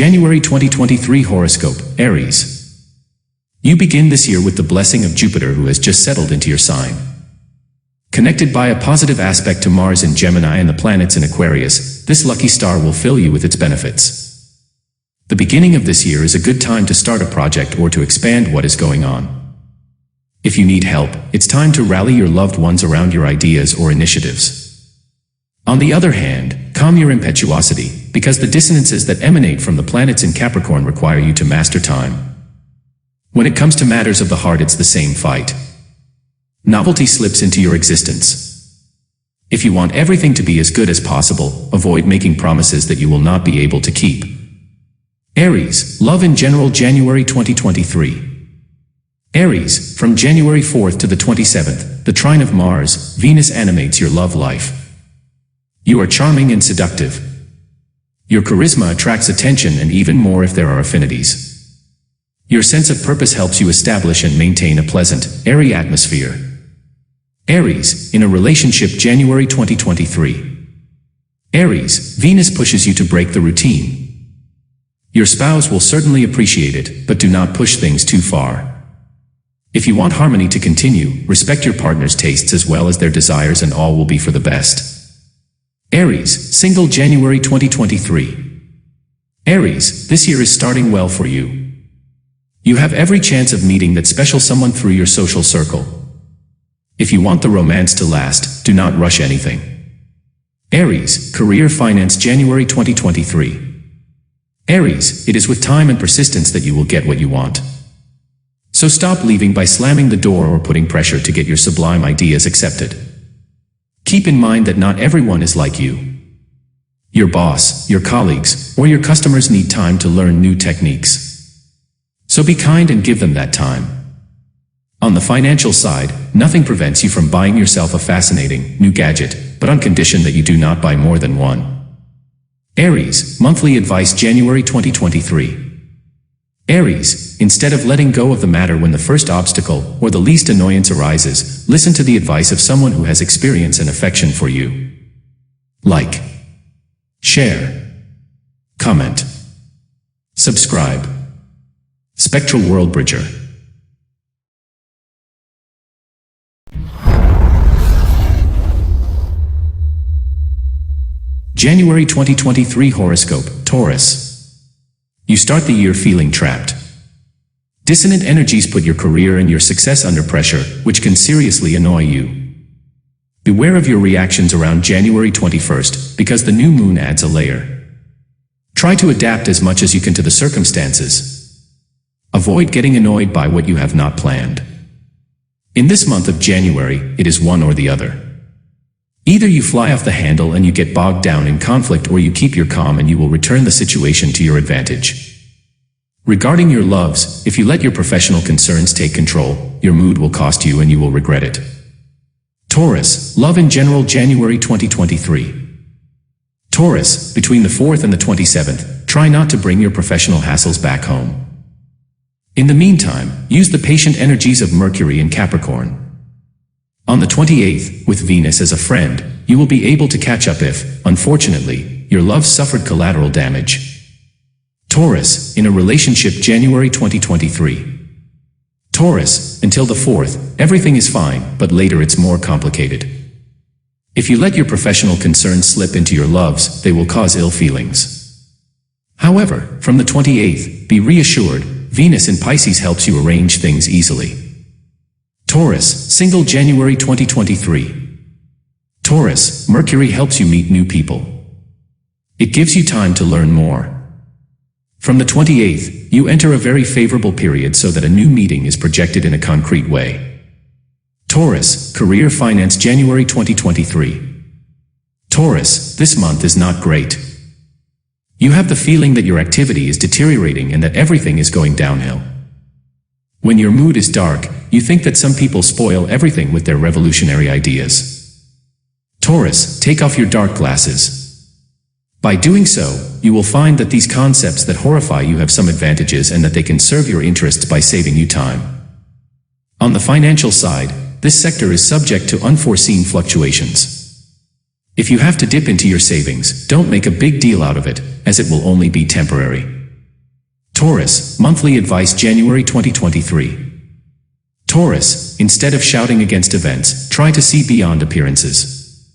January 2023 Horoscope, Aries. You begin this year with the blessing of Jupiter, who has just settled into your sign. Connected by a positive aspect to Mars in Gemini and the planets in Aquarius, this lucky star will fill you with its benefits. The beginning of this year is a good time to start a project or to expand what is going on. If you need help, it's time to rally your loved ones around your ideas or initiatives. On the other hand, calm your impetuosity, because the dissonances that emanate from the planets in Capricorn require you to master time. When it comes to matters of the heart, it's the same fight. Novelty slips into your existence. If you want everything to be as good as possible, avoid making promises that you will not be able to keep. Aries, love in general, January 2023. Aries, from January 4th to the 27th, the trine of Mars, Venus animates your love life. You are charming and seductive. Your charisma attracts attention, and even more if there are affinities. Your sense of purpose helps you establish and maintain a pleasant, airy atmosphere. Aries, in a relationship, January 2023. Aries, Venus pushes you to break the routine. Your spouse will certainly appreciate it, but do not push things too far. If you want harmony to continue, respect your partner's tastes as well as their desires, and all will be for the best. Aries, single, January 2023. Aries, this year is starting well for you. You have every chance of meeting that special someone through your social circle. If you want the romance to last, do not rush anything. Aries, career, finance, January 2023. Aries, it is with time and persistence that you will get what you want. So stop leaving by slamming the door or putting pressure to get your sublime ideas accepted. Keep in mind that not everyone is like you. Your boss, your colleagues, or your customers need time to learn new techniques. So be kind and give them that time. On the financial side, nothing prevents you from buying yourself a fascinating, new gadget, but on condition that you do not buy more than one. Aries, monthly advice, January 2023. Aries, instead of letting go of the matter when the first obstacle or the least annoyance arises, listen to the advice of someone who has experience and affection for you. Like, share, comment, subscribe. Spectralworldbridger. January 2023 Horoscope, Taurus. You start the year feeling trapped. Dissonant energies put your career and your success under pressure, which can seriously annoy you. Beware of your reactions around January 21st, because the new moon adds a layer. Try to adapt as much as you can to the circumstances. Avoid getting annoyed by what you have not planned. In this month of January, it is one or the other. Either you fly off the handle and you get bogged down in conflict, or you keep your calm and you will return the situation to your advantage. Regarding your loves, if you let your professional concerns take control, your mood will cost you and you will regret it. Taurus, love in general, January 2023. Taurus, between the 4th and the 27th, try not to bring your professional hassles back home. In the meantime, use the patient energies of Mercury in Capricorn. On the 28th, with Venus as a friend, you will be able to catch up if, unfortunately, your love suffered collateral damage. Taurus, in a relationship, January 2023. Taurus, until the 4th, everything is fine, but later it's more complicated. If you let your professional concerns slip into your loves, they will cause ill feelings. However, from the 28th, be reassured, Venus in Pisces helps you arrange things easily. Taurus, single, January 2023. Taurus, Mercury helps you meet new people. It gives you time to learn more. From the 28th, you enter a very favorable period so that a new meeting is projected in a concrete way. Taurus, career, finance, January 2023. Taurus, this month is not great. You have the feeling that your activity is deteriorating and that everything is going downhill. When your mood is dark, you think that some people spoil everything with their revolutionary ideas. Taurus, take off your dark glasses. By doing so, you will find that these concepts that horrify you have some advantages and that they can serve your interests by saving you time. On the financial side, this sector is subject to unforeseen fluctuations. If you have to dip into your savings, don't make a big deal out of it, as it will only be temporary. Taurus, monthly advice January 2023. Taurus, instead of shouting against events, try to see beyond appearances.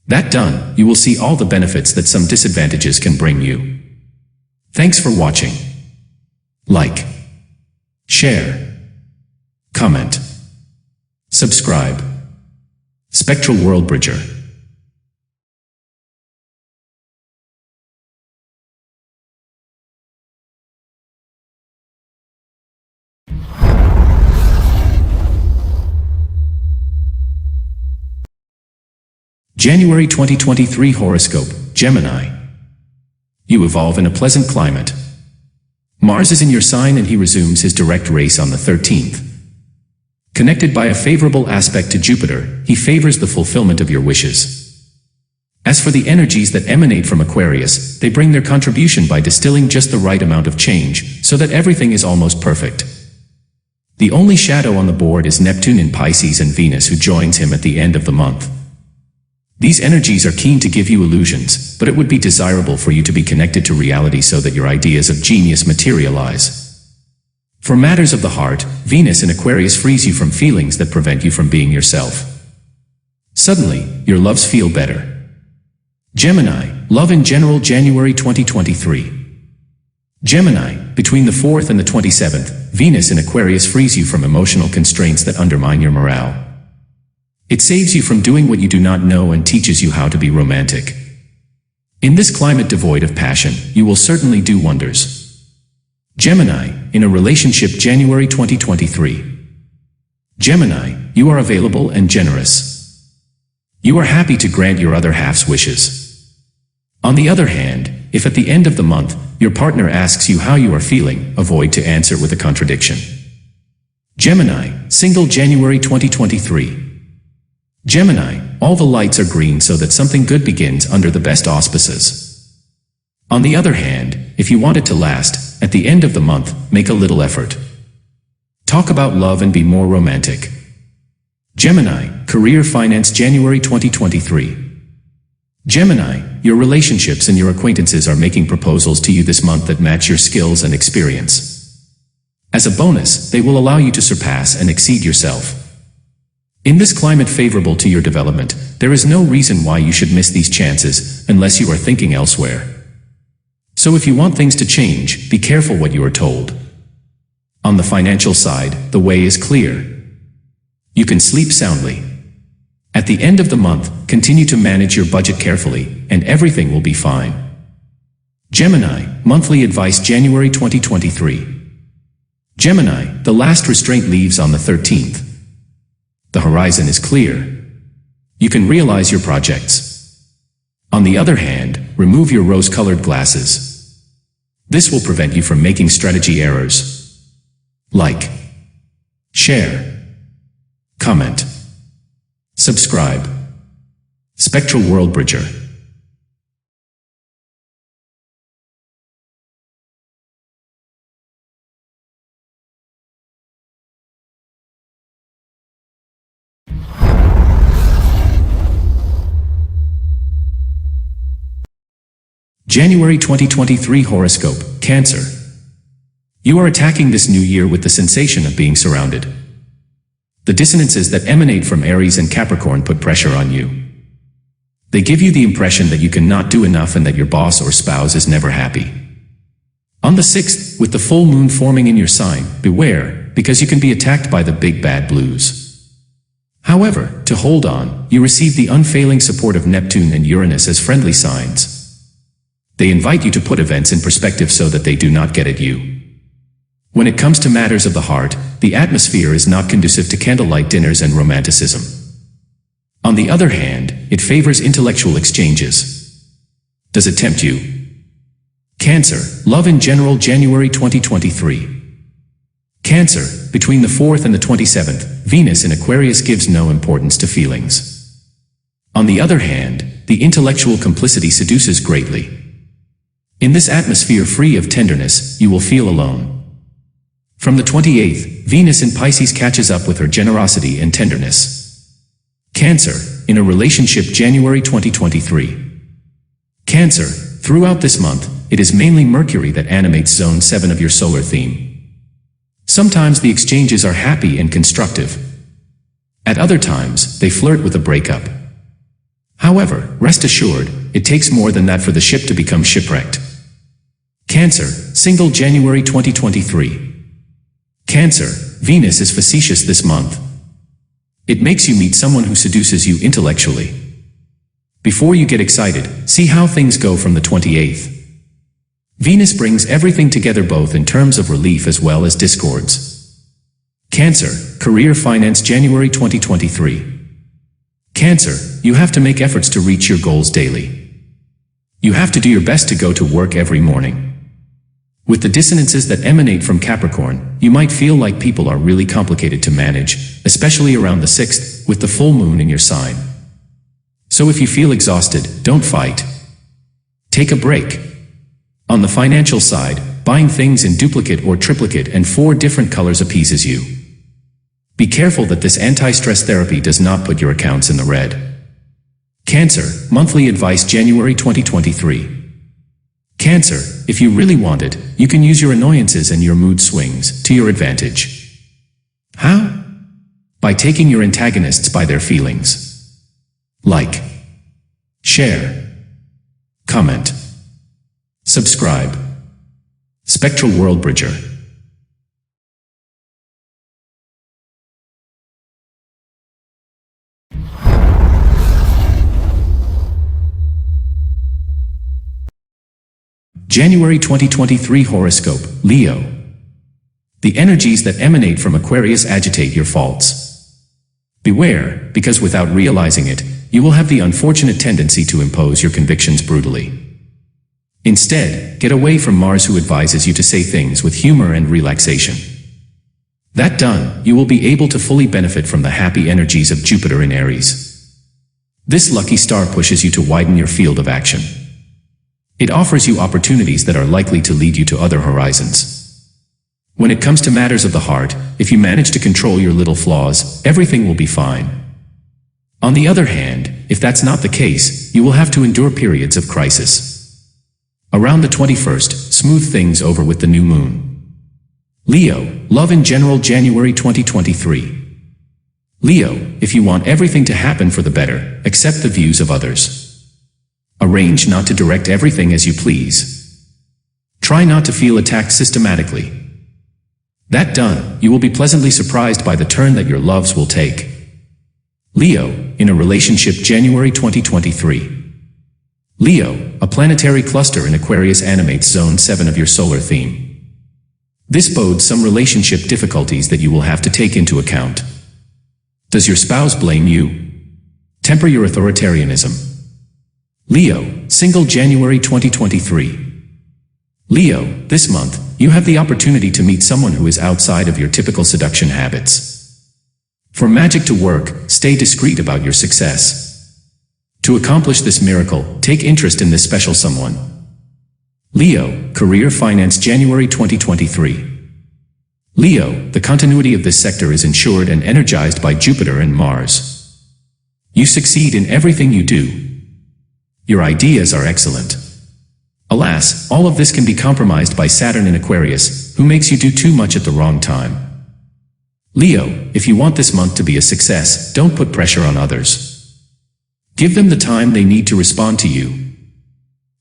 That done, you will see all the benefits that some disadvantages can bring you. Thanks for watching. Like, share, comment, subscribe. Spectral Worldbridger. January 2023 Horoscope, Gemini. You evolve in a pleasant climate. Mars is in your sign and he resumes his direct race on the 13th. Connected by a favorable aspect to Jupiter, he favors the fulfillment of your wishes. As for the energies that emanate from Aquarius, they bring their contribution by distilling just the right amount of change, so that everything is almost perfect. The only shadow on the board is Neptune in Pisces and Venus, who joins him at the end of the month. These energies are keen to give you illusions, but it would be desirable for you to be connected to reality so that your ideas of genius materialize. For matters of the heart, Venus in Aquarius frees you from feelings that prevent you from being yourself. Suddenly, your loves feel better. Gemini, love in general January 2023. Gemini, between the 4th and the 27th, Venus in Aquarius frees you from emotional constraints that undermine your morale. It saves you from doing what you do not know and teaches you how to be romantic. In this climate devoid of passion, you will certainly do wonders. Gemini, in a relationship January 2023. Gemini, you are available and generous. You are happy to grant your other half's wishes. On the other hand, if at the end of the month, your partner asks you how you are feeling, avoid to answer with a contradiction. Gemini, single January 2023. Gemini, all the lights are green so that something good begins under the best auspices. On the other hand, if you want it to last, at the end of the month, make a little effort. Talk about love and be more romantic. Gemini, career finance January 2023. Gemini, your relationships and your acquaintances are making proposals to you this month that match your skills and experience. As a bonus, they will allow you to surpass and exceed yourself. In this climate favorable to your development, there is no reason why you should miss these chances, unless you are thinking elsewhere. So if you want things to change, be careful what you are told. On the financial side, the way is clear. You can sleep soundly. At the end of the month, continue to manage your budget carefully, and everything will be fine. Gemini, monthly advice January 2023. Gemini, the last restraint leaves on the 13th. The horizon is clear. You can realize your projects. On the other hand, remove your rose-colored glasses. This will prevent you from making strategy errors. Like, share, comment, subscribe. Spectral Worldbridger. January 2023 Horoscope, Cancer. You are attacking this new year with the sensation of being surrounded. The dissonances that emanate from Aries and Capricorn put pressure on you. They give you the impression that you cannot do enough and that your boss or spouse is never happy. On the 6th, with the full moon forming in your sign, beware, because you can be attacked by the big bad blues. However, to hold on, you receive the unfailing support of Neptune and Uranus as friendly signs. They invite you to put events in perspective so that they do not get at you. When it comes to matters of the heart, the atmosphere is not conducive to candlelight dinners and romanticism. On the other hand, it favors intellectual exchanges. Does it tempt you? Cancer, love in general January 2023. Cancer, between the 4th and the 27th, Venus in Aquarius gives no importance to feelings. On the other hand, the intellectual complicity seduces greatly. In this atmosphere free of tenderness, you will feel alone. From the 28th, Venus in Pisces catches up with her generosity and tenderness. Cancer, in a relationship January 2023. Cancer, throughout this month, it is mainly Mercury that animates Zone 7 of your solar theme. Sometimes the exchanges are happy and constructive. At other times, they flirt with a breakup. However, rest assured, it takes more than that for the ship to become shipwrecked. Cancer, single January 2023. Cancer, Venus is facetious this month. It makes you meet someone who seduces you intellectually. Before you get excited, see how things go from the 28th. Venus brings everything together both in terms of relief as well as discords. Cancer, career finance January 2023. Cancer, you have to make efforts to reach your goals daily. You have to do your best to go to work every morning. With the dissonances that emanate from Capricorn, you might feel like people are really complicated to manage, especially around the 6th, with the full moon in your sign. So if you feel exhausted, don't fight. Take a break. On the financial side, buying things in duplicate or triplicate and 4 different colors appeases you. Be careful that this anti-stress therapy does not put your accounts in the red. Cancer, monthly advice January 2023. Cancer, if you really want it, you can use your annoyances and your mood swings to your advantage. How? By taking your antagonists by their feelings. Like, share, comment, subscribe. Spectral Worldbridger. January 2023 Horoscope, Leo. The energies that emanate from Aquarius agitate your faults. Beware, because without realizing it, you will have the unfortunate tendency to impose your convictions brutally. Instead, get away from Mars, who advises you to say things with humor and relaxation. That done, you will be able to fully benefit from the happy energies of Jupiter in Aries. This lucky star pushes you to widen your field of action. It offers you opportunities that are likely to lead you to other horizons. When it comes to matters of the heart, if you manage to control your little flaws, everything will be fine. On the other hand, if that's not the case, you will have to endure periods of crisis. Around the 21st, smooth things over with the new moon. Leo, love in general January 2023. Leo, if you want everything to happen for the better, accept the views of others. Arrange not to direct everything as you please. Try not to feel attacked systematically. That done, you will be pleasantly surprised by the turn that your loves will take. Leo, in a relationship January 2023. Leo, a planetary cluster in Aquarius animates Zone 7 of your solar theme. This bodes some relationship difficulties that you will have to take into account. Does your spouse blame you? Temper your authoritarianism. Leo, single January 2023. Leo, this month, you have the opportunity to meet someone who is outside of your typical seduction habits. For magic to work, stay discreet about your success. To accomplish this miracle, take interest in this special someone. Leo, career finance January 2023. Leo, the continuity of this sector is ensured and energized by Jupiter and Mars. You succeed in everything you do. Your ideas are excellent. Alas, all of this can be compromised by Saturn in Aquarius, who makes you do too much at the wrong time. Leo, if you want this month to be a success, don't put pressure on others. Give them the time they need to respond to you.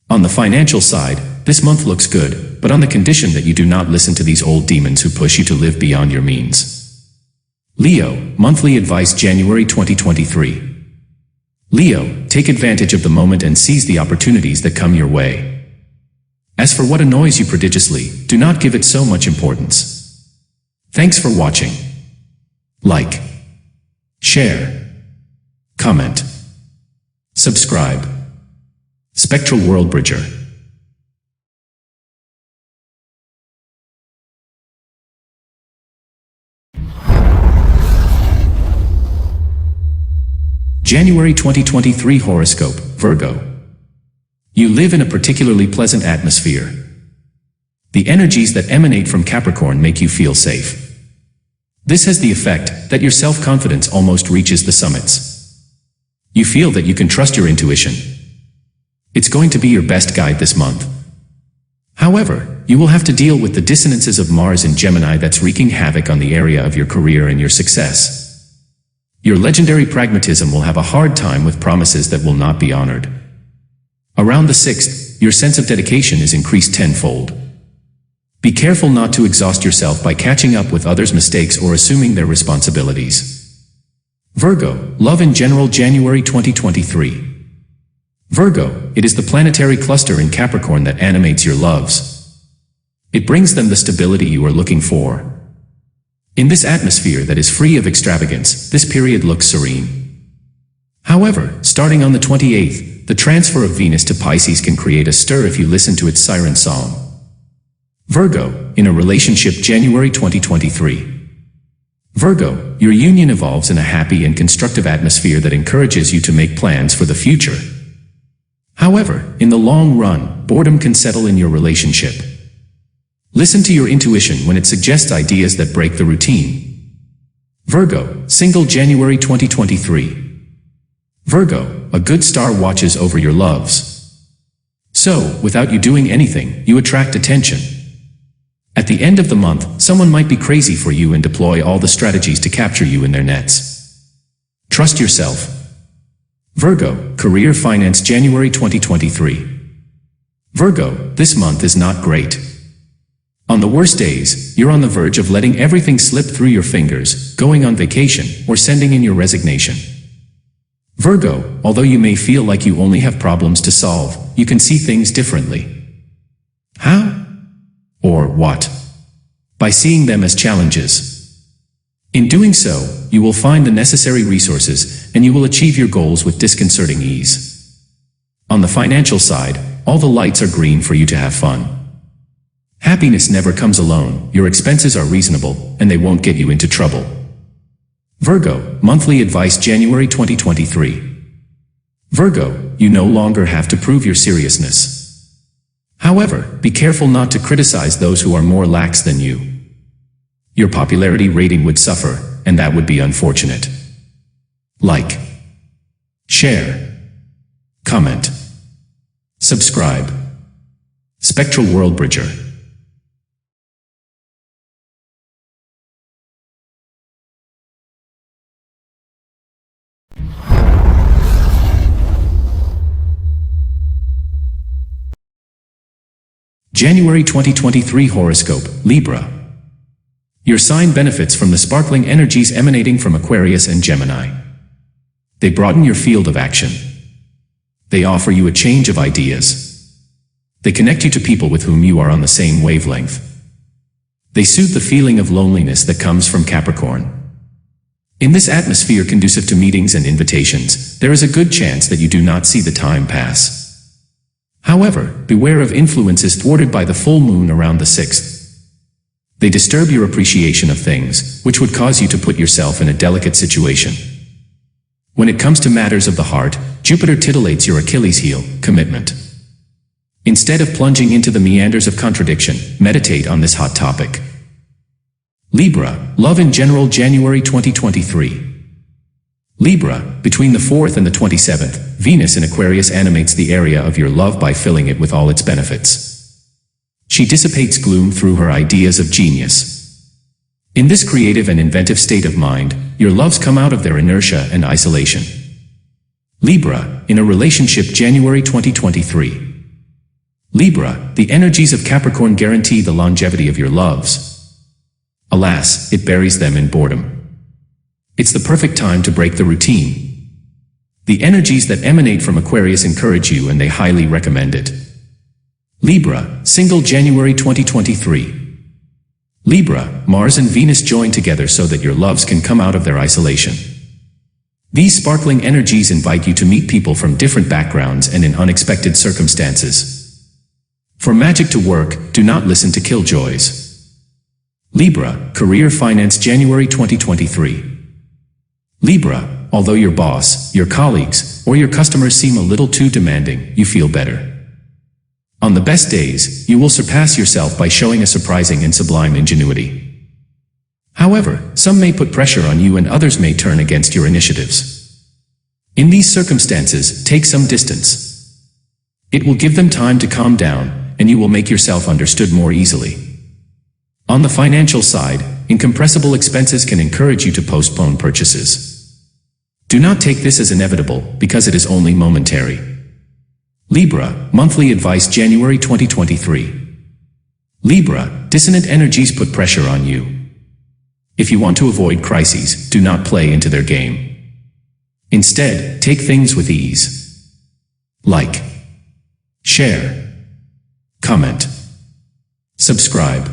On the financial side, this month looks good, but on the condition that you do not listen to these old demons who push you to live beyond your means. Leo, monthly advice January 2023. Leo, take advantage of the moment and seize the opportunities that come your way. As for what annoys you prodigiously, do not give it so much importance. Thanks for watching. Like, share, comment, subscribe. Spectral Worldbridger. January 2023 Horoscope, Virgo. You live in a particularly pleasant atmosphere. The energies that emanate from Capricorn make you feel safe. This has the effect that your self-confidence almost reaches the summits. You feel that you can trust your intuition. It's going to be your best guide this month. However, you will have to deal with the dissonances of Mars in Gemini that's wreaking havoc on the area of your career and your success. Your legendary pragmatism will have a hard time with promises that will not be honored. Around the 6th, your sense of dedication is increased tenfold. Be careful not to exhaust yourself by catching up with others' mistakes or assuming their responsibilities. Virgo, love in general January 2023. Virgo, it is the planetary cluster in Capricorn that animates your loves. It brings them the stability you are looking for. In this atmosphere that is free of extravagance, this period looks serene. However, starting on the 28th, the transfer of Venus to Pisces can create a stir if you listen to its siren song. Virgo, in a relationship January 2023. Virgo, your union evolves in a happy and constructive atmosphere that encourages you to make plans for the future. However, in the long run, boredom can settle in your relationship. Listen to your intuition when it suggests ideas that break the routine. Virgo, single January 2023. Virgo, a good star watches over your loves. So, without you doing anything, you attract attention. At the end of the month, someone might be crazy for you and deploy all the strategies to capture you in their nets. Trust yourself. Virgo, career finance January 2023. Virgo, this month is not great. On the worst days, you're on the verge of letting everything slip through your fingers, going on vacation, or sending in your resignation. Virgo, although you may feel like you only have problems to solve, you can see things differently. How? Or what? By seeing them as challenges. In doing so, you will find the necessary resources, and you will achieve your goals with disconcerting ease. On the financial side, all the lights are green for you to have fun. Happiness never comes alone, your expenses are reasonable, and they won't get you into trouble. Virgo, monthly advice January 2023. Virgo, you no longer have to prove your seriousness. However, be careful not to criticize those who are more lax than you. Your popularity rating would suffer, and that would be unfortunate. Like, share, comment, subscribe. Spectralworldbridger. January 2023 Horoscope, Libra. Your sign benefits from the sparkling energies emanating from Aquarius and Gemini. They broaden your field of action. They offer you a change of ideas. They connect you to people with whom you are on the same wavelength. They soothe the feeling of loneliness that comes from Capricorn. In this atmosphere conducive to meetings and invitations, there is a good chance that you do not see the time pass. However, beware of influences thwarted by the full moon around the 6th. They disturb your appreciation of things, which would cause you to put yourself in a delicate situation. When it comes to matters of the heart, Jupiter titillates your Achilles heel, commitment. Instead of plunging into the meanders of contradiction, meditate on this hot topic. Libra, love in general January 2023. Libra, between the 4th and the 27th, Venus in Aquarius animates the area of your love by filling it with all its benefits. She dissipates gloom through her ideas of genius. In this creative and inventive state of mind, your loves come out of their inertia and isolation. Libra, in a relationship January 2023. Libra, the energies of Capricorn guarantee the longevity of your loves. Alas, it buries them in boredom. It's the perfect time to break the routine. The energies that emanate from Aquarius encourage you and they highly recommend it. Libra, single January 2023. Libra, Mars and Venus join together so that your loves can come out of their isolation. These sparkling energies invite you to meet people from different backgrounds and in unexpected circumstances. For magic to work, do not listen to killjoys. Libra, career finance January 2023. Libra, although your boss, your colleagues, or your customers seem a little too demanding, you feel better. On the best days, you will surpass yourself by showing a surprising and sublime ingenuity. However, some may put pressure on you and others may turn against your initiatives. In these circumstances, take some distance. It will give them time to calm down, and you will make yourself understood more easily. On the financial side, incompressible expenses can encourage you to postpone purchases. Do not take this as inevitable, because it is only momentary. Libra, monthly advice January 2023. Libra, dissonant energies put pressure on you. If you want to avoid crises, do not play into their game. Instead, take things with ease. Like, share, comment, subscribe.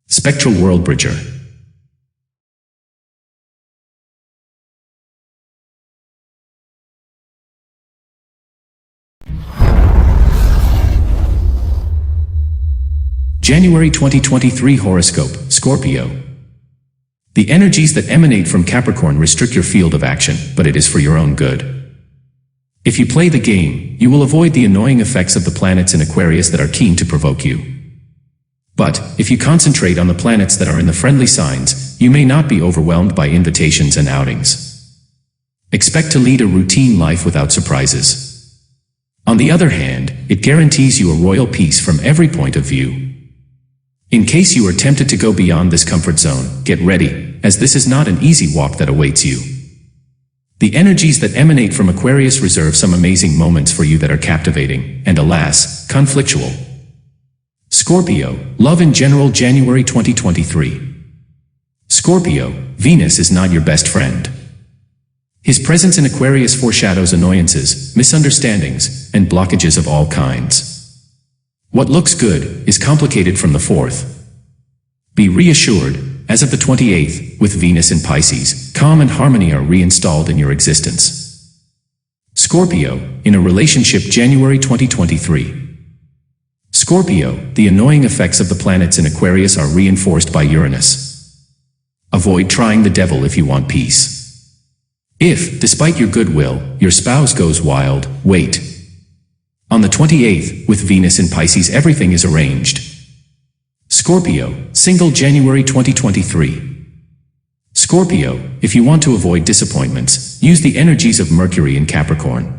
Spectralworldbridger. January 2023 Horoscope, Scorpio. The energies that emanate from Capricorn restrict your field of action, but it is for your own good. If you play the game, you will avoid the annoying effects of the planets in Aquarius that are keen to provoke you. But, if you concentrate on the planets that are in the friendly signs, you may not be overwhelmed by invitations and outings. Expect to lead a routine life without surprises. On the other hand, it guarantees you a royal peace from every point of view. In case you are tempted to go beyond this comfort zone, get ready, as this is not an easy walk that awaits you. The energies that emanate from Aquarius reserve some amazing moments for you that are captivating, and alas, conflictual. Scorpio, love in general January 2023. Scorpio, Venus is not your best friend. His presence in Aquarius foreshadows annoyances, misunderstandings, and blockages of all kinds. What looks good is complicated from the 4th. Be reassured, as of the 28th, with Venus in Pisces, calm and harmony are reinstalled in your existence. Scorpio, in a relationship January 2023. Scorpio, the annoying effects of the planets in Aquarius are reinforced by Uranus. Avoid trying the devil if you want peace. If, despite your goodwill, your spouse goes wild, wait. On the 28th, with Venus in Pisces, everything is arranged. Scorpio, single January 2023. Scorpio, if you want to avoid disappointments, use the energies of Mercury in Capricorn.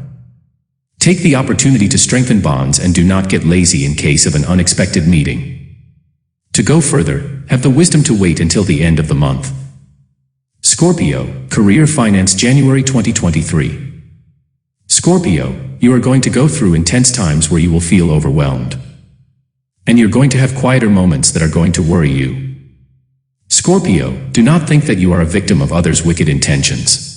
Take the opportunity to strengthen bonds and do not get lazy in case of an unexpected meeting. To go further, have the wisdom to wait until the end of the month. Scorpio, career finance January 2023. Scorpio, you are going to go through intense times where you will feel overwhelmed. And you're going to have quieter moments that are going to worry you. Scorpio, do not think that you are a victim of others' wicked intentions.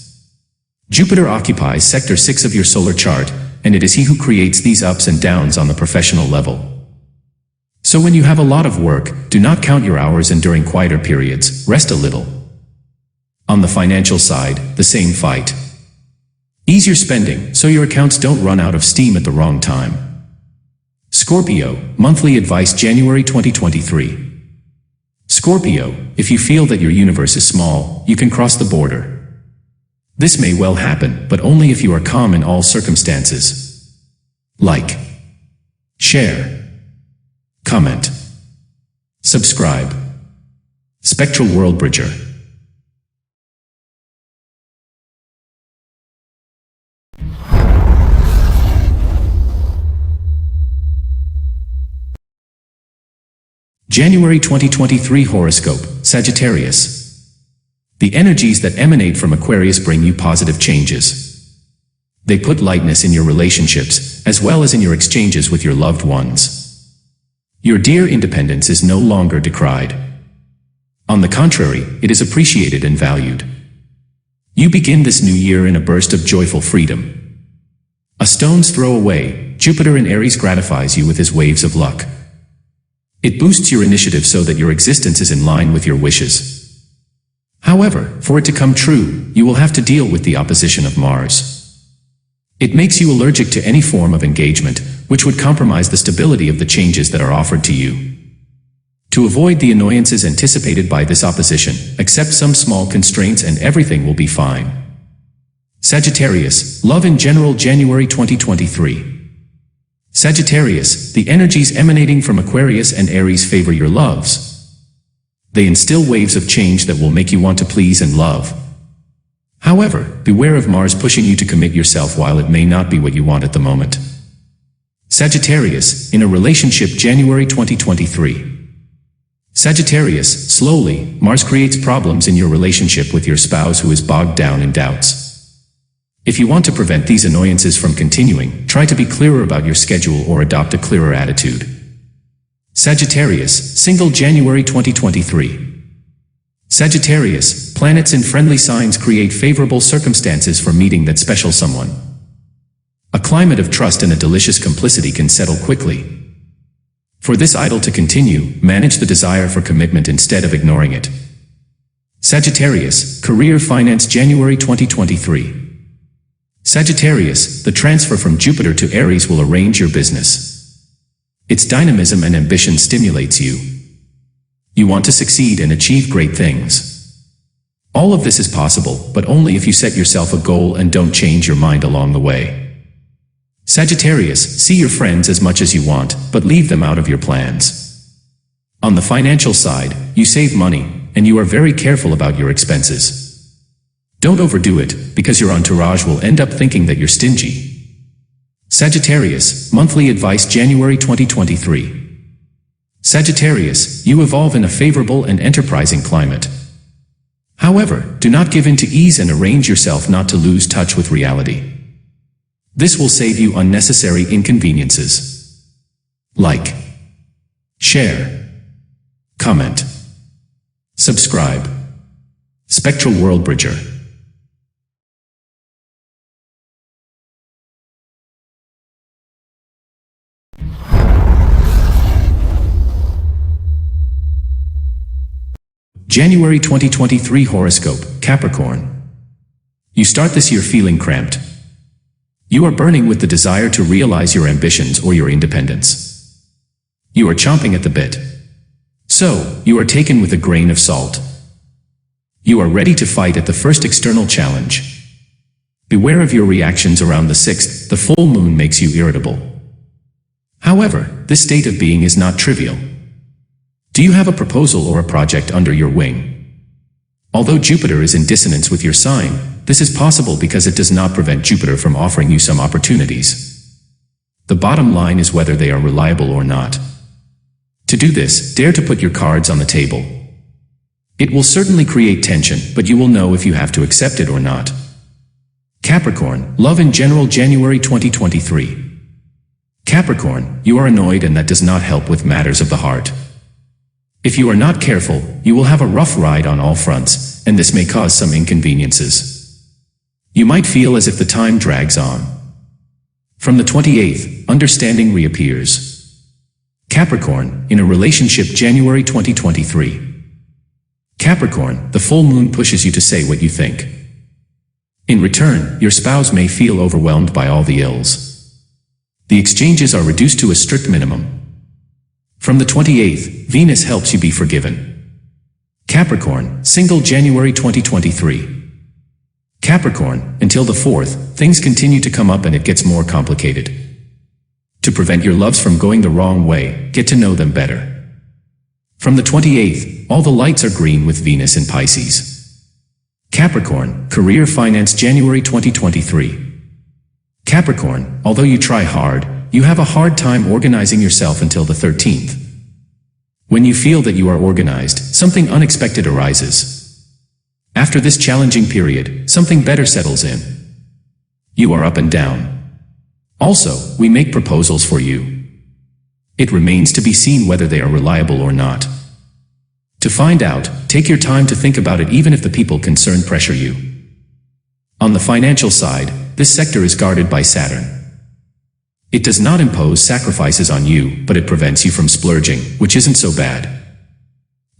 Jupiter occupies sector 6 of your solar chart, and it is he who creates these ups and downs on the professional level. So when you have a lot of work, do not count your hours, and during quieter periods, rest a little. On the financial side, the same fight. Ease your spending, so your accounts don't run out of steam at the wrong time. Scorpio, monthly advice January 2023. Scorpio, if you feel that your universe is small, you can cross the border. This may well happen, but only if you are calm in all circumstances. Like, share, comment, subscribe. Spectralworldbridger. January 2023 Horoscope, Sagittarius. The energies that emanate from Aquarius bring you positive changes. They put lightness in your relationships, as well as in your exchanges with your loved ones. Your dear independence is no longer decried. On the contrary, it is appreciated and valued. You begin this new year in a burst of joyful freedom. A stone's throw away, Jupiter in Aries gratifies you with his waves of luck. It boosts your initiative so that your existence is in line with your wishes. However, for it to come true, you will have to deal with the opposition of Mars. It makes you allergic to any form of engagement, which would compromise the stability of the changes that are offered to you. To avoid the annoyances anticipated by this opposition, accept some small constraints and everything will be fine. Sagittarius, love in general January 2023. Sagittarius, the energies emanating from Aquarius and Aries favor your loves. They instill waves of change that will make you want to please and love. However, beware of Mars pushing you to commit yourself while it may not be what you want at the moment. Sagittarius, in a relationship January 2023. Sagittarius, slowly, Mars creates problems in your relationship with your spouse who is bogged down in doubts. If you want to prevent these annoyances from continuing, try to be clearer about your schedule or adopt a clearer attitude. Sagittarius, single January 2023. Sagittarius, planets in friendly signs create favorable circumstances for meeting that special someone. A climate of trust and a delicious complicity can settle quickly. For this idyll to continue, manage the desire for commitment instead of ignoring it. Sagittarius, career finance January 2023. Sagittarius, the transfer from Jupiter to Aries will arrange your business. Its dynamism and ambition stimulates you. You want to succeed and achieve great things. All of this is possible, but only if you set yourself a goal and don't change your mind along the way. Sagittarius, see your friends as much as you want, but leave them out of your plans. On the financial side, you save money, and you are very careful about your expenses. Don't overdo it, because your entourage will end up thinking that you're stingy. Sagittarius, monthly advice January 2023. Sagittarius, you evolve in a favorable and enterprising climate. However, do not give in to ease and arrange yourself not to lose touch with reality. This will save you unnecessary inconveniences. Like, share, comment, subscribe. Spectral Worldbridger. January 2023 Horoscope, Capricorn. You start this year feeling cramped. You are burning with the desire to realize your ambitions or your independence. You are chomping at the bit. So, you are taken with a grain of salt. You are ready to fight at the first external challenge. Beware of your reactions around the 6th, the full moon makes you irritable. However, this state of being is not trivial. Do you have a proposal or a project under your wing? Although Jupiter is in dissonance with your sign, this is possible because it does not prevent Jupiter from offering you some opportunities. The bottom line is whether they are reliable or not. To do this, dare to put your cards on the table. It will certainly create tension, but you will know if you have to accept it or not. Capricorn, love in general January 2023. Capricorn, you are annoyed and that does not help with matters of the heart. If you are not careful, you will have a rough ride on all fronts, and this may cause some inconveniences. You might feel as if the time drags on. From the 28th, understanding reappears. Capricorn, in a relationship January 2023. Capricorn, the full moon pushes you to say what you think. In return, your spouse may feel overwhelmed by all the ills. The exchanges are reduced to a strict minimum. From the 28th, Venus helps you be forgiven. Capricorn, single January 2023. Capricorn, until the 4th, things continue to come up and it gets more complicated. To prevent your loves from going the wrong way, get to know them better. From the 28th, all the lights are green with Venus in Pisces. Capricorn, career finance January 2023. Capricorn, although you try hard, you have a hard time organizing yourself until the 13th. When you feel that you are organized, something unexpected arises. After this challenging period, something better settles in. You are up and down. Also, we make proposals for you. It remains to be seen whether they are reliable or not. To find out, take your time to think about it even if the people concerned pressure you. On the financial side, this sector is guarded by Saturn. It does not impose sacrifices on you, but it prevents you from splurging, which isn't so bad.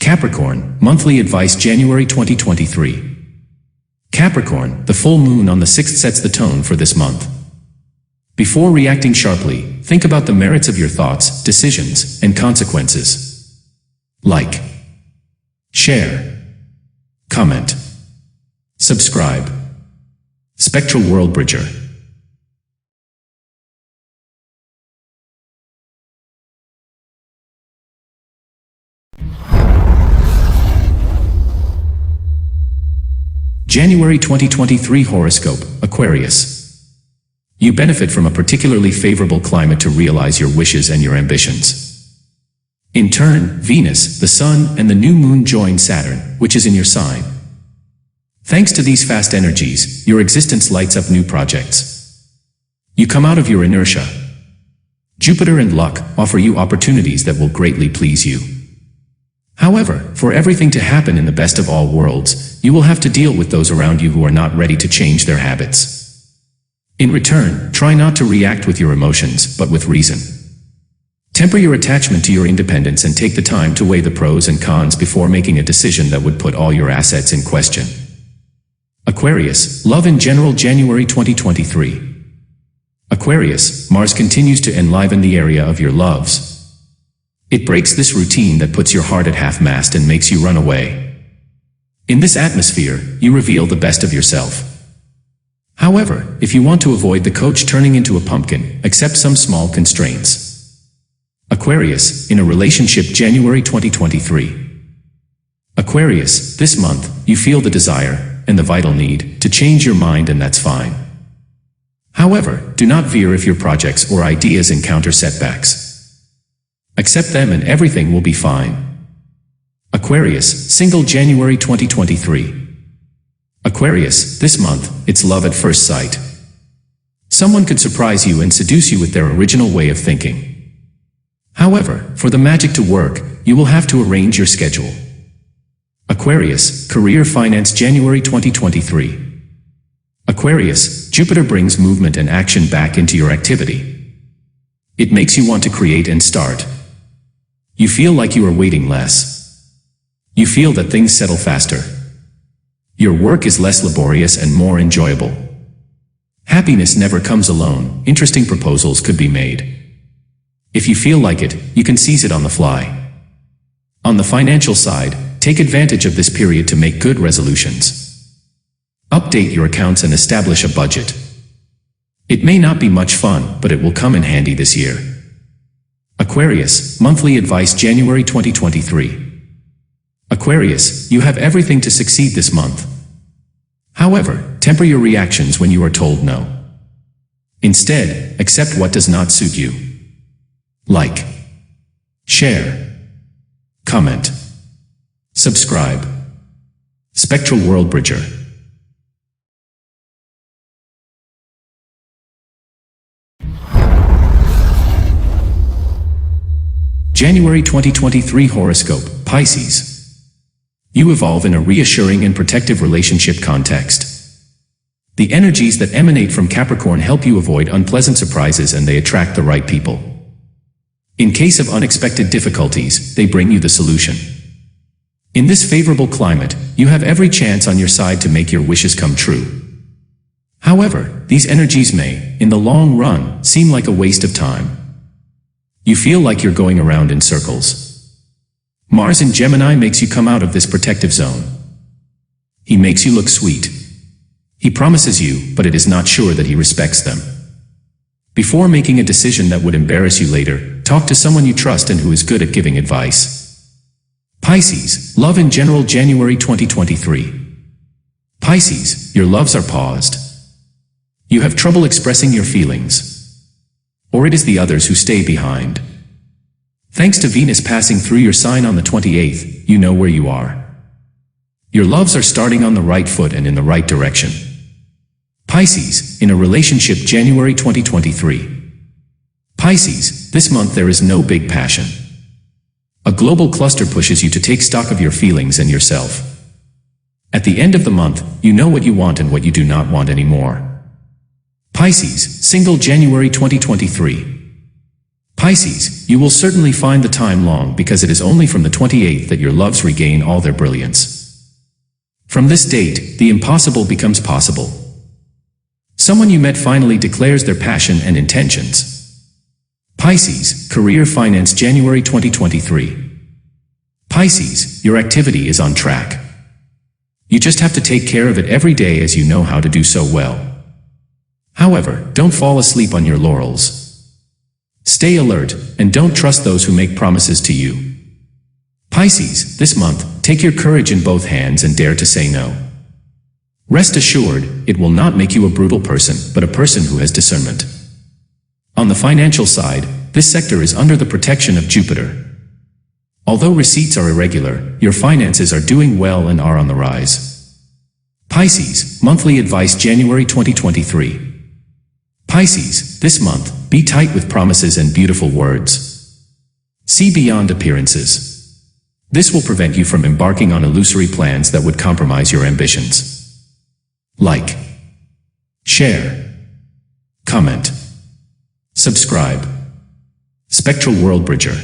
Capricorn, monthly advice January 2023. Capricorn, the full moon on the 6th sets the tone for this month. Before reacting sharply, think about the merits of your thoughts, decisions, and consequences. Like, share, comment, subscribe. Spectral Worldbridger. January 2023 Horoscope, Aquarius. You benefit from a particularly favorable climate to realize your wishes and your ambitions. In turn, Venus, the Sun, and the new moon join Saturn, which is in your sign. Thanks to these fast energies, your existence lights up new projects. You come out of your inertia. Jupiter and luck offer you opportunities that will greatly please you. However, for everything to happen in the best of all worlds, you will have to deal with those around you who are not ready to change their habits. In return, try not to react with your emotions, but with reason. Temper your attachment to your independence and take the time to weigh the pros and cons before making a decision that would put all your assets in question. Aquarius, love in general, January 2023. Aquarius, Mars continues to enliven the area of your loves. It breaks this routine that puts your heart at half-mast and makes you run away. In this atmosphere, you reveal the best of yourself. However, if you want to avoid the coach turning into a pumpkin, accept some small constraints. Aquarius, in a relationship, January 2023. Aquarius, this month, you feel the desire, and the vital need, to change your mind, and that's fine. However, do not veer if your projects or ideas encounter setbacks. Accept them and everything will be fine. Aquarius, single, January 2023. Aquarius, this month, it's love at first sight. Someone could surprise you and seduce you with their original way of thinking. However, for the magic to work, you will have to arrange your schedule. Aquarius, career, finance, January 2023. Aquarius, Jupiter brings movement and action back into your activity. It makes you want to create and start. You feel like you are waiting less. You feel that things settle faster. Your work is less laborious and more enjoyable. Happiness never comes alone. Interesting proposals could be made. If you feel like it, you can seize it on the fly. On the financial side, take advantage of this period to make good resolutions. Update your accounts and establish a budget. It may not be much fun, but it will come in handy this year. Aquarius, monthly advice, January 2023. Aquarius, you have everything to succeed this month. However, temper your reactions when you are told no. Instead, accept what does not suit you. Like, share, comment, subscribe. Spectralworldbridger. January 2023 horoscope, Pisces. You evolve in a reassuring and protective relationship context. The energies that emanate from Capricorn help you avoid unpleasant surprises, and they attract the right people. In case of unexpected difficulties, they bring you the solution. In this favorable climate, you have every chance on your side to make your wishes come true. However, these energies may, in the long run, seem like a waste of time. You feel like you're going around in circles. Mars in Gemini makes you come out of this protective zone. He makes you look sweet. He promises you, but it is not sure that he respects them. Before making a decision that would embarrass you later, talk to someone you trust and who is good at giving advice. Pisces, love in general, January 2023. Pisces, your loves are paused. You have trouble expressing your feelings. Or it is the others who stay behind. Thanks to Venus passing through your sign on the 28th, you know where you are. Your loves are starting on the right foot and in the right direction. Pisces, in a relationship, January 2023. Pisces, this month there is no big passion. A global cluster pushes you to take stock of your feelings and yourself. At the end of the month, you know what you want and what you do not want anymore. Pisces, single, January 2023. Pisces, you will certainly find the time long, because it is only from the 28th that your loves regain all their brilliance. From this date, the impossible becomes possible. Someone you met finally declares their passion and intentions. Pisces, career, finance, January 2023. Pisces, your activity is on track. You just have to take care of it every day, as you know how to do so well. However, don't fall asleep on your laurels. Stay alert, and don't trust those who make promises to you. Pisces, this month, take your courage in both hands and dare to say no. Rest assured, it will not make you a brutal person, but a person who has discernment. On the financial side, this sector is under the protection of Jupiter. Although receipts are irregular, your finances are doing well and are on the rise. Pisces, monthly advice January 2023. Pisces, this month, be tight with promises and beautiful words. See beyond appearances. This will prevent you from embarking on illusory plans that would compromise your ambitions. Like, share, comment, subscribe. Spectral World Bridger.